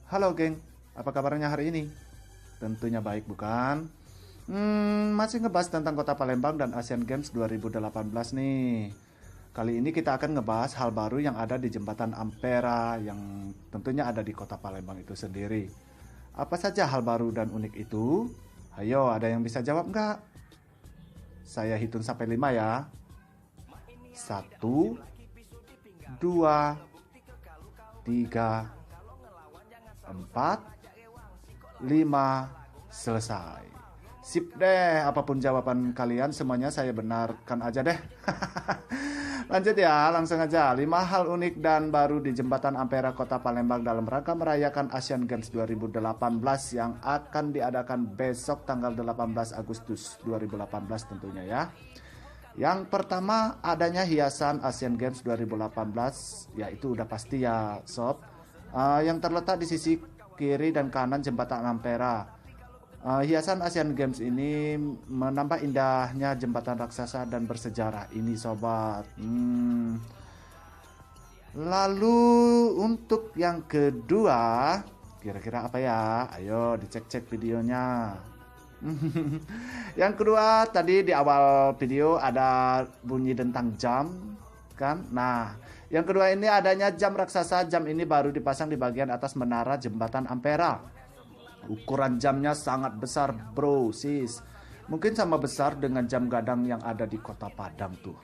Halo geng, apa kabarnya hari ini? Tentunya baik bukan? Masih ngebahas tentang Kota Palembang dan Asian Games 2018 nih. Kali ini kita akan ngebahas hal baru yang ada di Jembatan Ampera yang tentunya ada di Kota Palembang itu sendiri. Apa saja hal baru dan unik itu? Ayo, ada yang bisa jawab nggak? Saya hitung sampai 5 ya. 1, 2, 3, 4, 5, selesai. Sip deh, apapun jawaban kalian semuanya saya benarkan aja deh. Lanjut ya, langsung aja. 5 hal unik dan baru di Jembatan Ampera Kota Palembang dalam rangka merayakan Asian Games 2018 yang akan diadakan besok tanggal 18 Agustus 2018 tentunya ya. Yang pertama adanya hiasan Asian Games 2018, yaitu udah pasti ya sob. Yang terletak di sisi kiri dan kanan Jembatan Ampera. Hiasan Asian Games ini menambah indahnya jembatan raksasa dan bersejarah ini sobat. Lalu untuk yang kedua, kira-kira apa ya? Ayo dicek-cek videonya. Yang kedua tadi di awal video ada bunyi tentang jam kan. Nah, yang kedua ini adanya jam raksasa. Jam ini baru dipasang di bagian atas menara Jembatan Ampera. Ukuran jamnya sangat besar bro sis. Mungkin sama besar dengan jam gadang yang ada di Kota Padang tuh.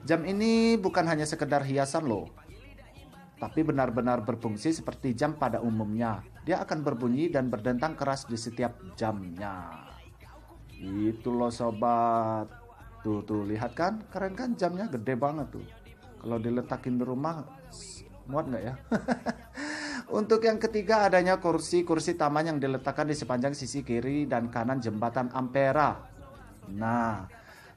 Jam ini bukan hanya sekedar hiasan loh, tapi benar-benar berfungsi seperti jam pada umumnya. Dia akan berbunyi dan berdentang keras di setiap jamnya. Itu loh sobat. Tuh lihat kan, keren kan, jamnya gede banget tuh. Kalau diletakin di rumah muat nggak ya? Untuk yang ketiga adanya kursi taman yang diletakkan di sepanjang sisi kiri dan kanan Jembatan Ampera. Nah,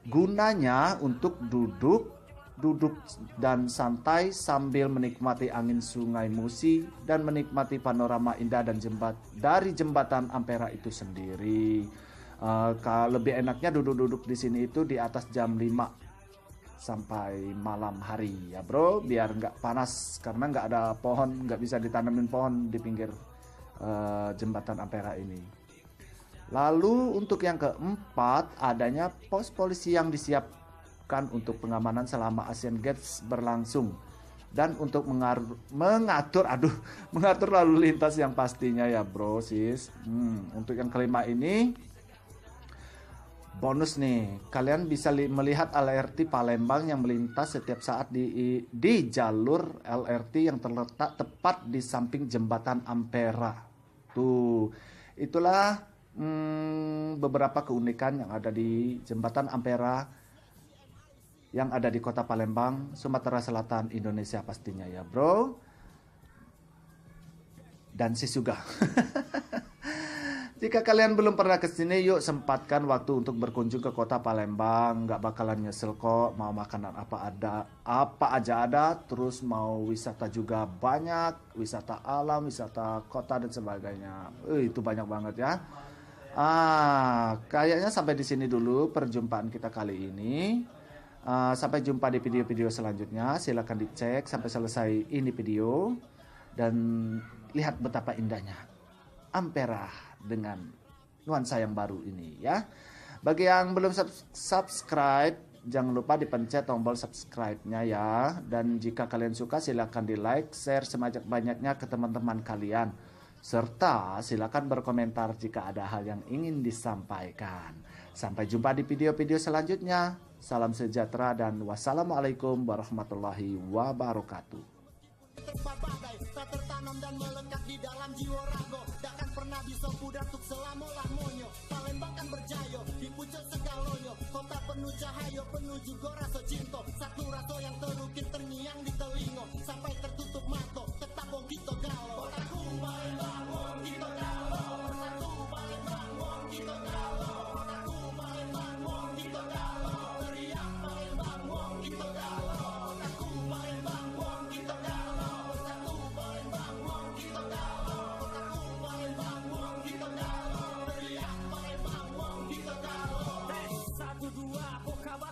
gunanya untuk duduk dan santai sambil menikmati angin Sungai Musi dan menikmati panorama indah dan dari Jembatan Ampera itu sendiri. Lebih enaknya duduk-duduk di sini itu di atas jam 5 sampai malam hari ya bro, biar nggak panas karena nggak ada pohon, nggak bisa ditanamin pohon di pinggir Jembatan Ampera ini. Lalu untuk yang keempat adanya pos polisi yang disiapkan untuk pengamanan selama Asian Games berlangsung dan untuk mengatur lalu lintas yang pastinya ya bro sis. Untuk yang kelima ini bonus nih, kalian bisa melihat LRT Palembang yang melintas setiap saat di jalur LRT yang terletak tepat di samping Jembatan Ampera. Tuh, itulah beberapa keunikan yang ada di Jembatan Ampera yang ada di Kota Palembang, Sumatera Selatan, Indonesia pastinya ya bro. Dan sis juga. Jika kalian belum pernah ke sini, yuk sempatkan waktu untuk berkunjung ke Kota Palembang. Nggak bakalan nyesel kok. Mau makanan apa aja ada. Terus mau wisata juga banyak. Wisata alam, wisata kota dan sebagainya. Itu banyak banget ya. Kayaknya sampai di sini dulu perjumpaan kita kali ini. Sampai jumpa di video-video selanjutnya. Silahkan dicek sampai selesai ini video. Dan lihat betapa indahnya Ampera dengan nuansa yang baru ini ya. Bagi yang belum subscribe, jangan lupa dipencet tombol subscribe-nya ya. Dan jika kalian suka silahkan di like, share sebanyak-banyaknya ke teman-teman kalian. Serta silahkan berkomentar jika ada hal yang ingin disampaikan. Sampai jumpa di video-video selanjutnya. Salam sejahtera dan wassalamualaikum warahmatullahi wabarakatuh. Tak tertanam dan melekat di dalam jiwa rago. Takkan pernah bisa pudar tuk selama-lamonyo. Palembang kan berjaya di pucuk segalonyo. Kota penuh cahaya, penuh juga rasa cinta. Satu rasa yang terukir terngiang di telingo. Sampai tertutup mata, tetap wong kita galau. Kotaku Palembang, wong kita galau. Kotaku Palembang, wong kita galau. Kotaku Palembang, wong kita galau. Teriak Palembang, wong kita galau. Kotaku Palembang, wong kita galau.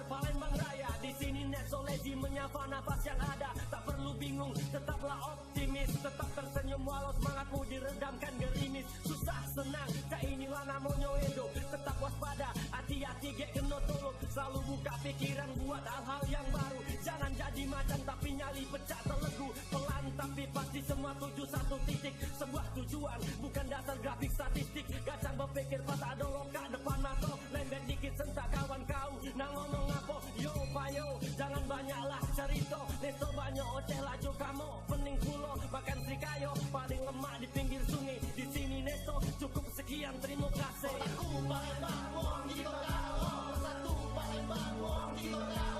Palembang Raya di sini net solezi menyapa nafas yang ada, tak perlu bingung tetap Tetaplah optimis, tetap tersenyum walau semangatmu diredamkan gerimis. Susah senang, kainilah namanya hidup. Tetap waspada, hati-hati gek kena tolong. Selalu buka pikiran buat hal-hal yang baru. Jangan jadi macan tapi nyali pecah telegu. Pelan tapi pasti semua tuju satu titik. Sebuah tujuan, bukan dasar grafik statistik. Gacang berpikir pas ada loka depan mata. Lembek dikit sentak kawan kau. Nah ngomong apa? Yo payo, jangan banyaklah cerita. Neto banyak oceh laju kamu. Pening pulau, makan srikayo. Paling lemak di pinggir sungai. Di sini Neto, cukup sekian, terima kasih. Aku Palembang, wong di Toraja. Satu Palembang, wong di Toraja.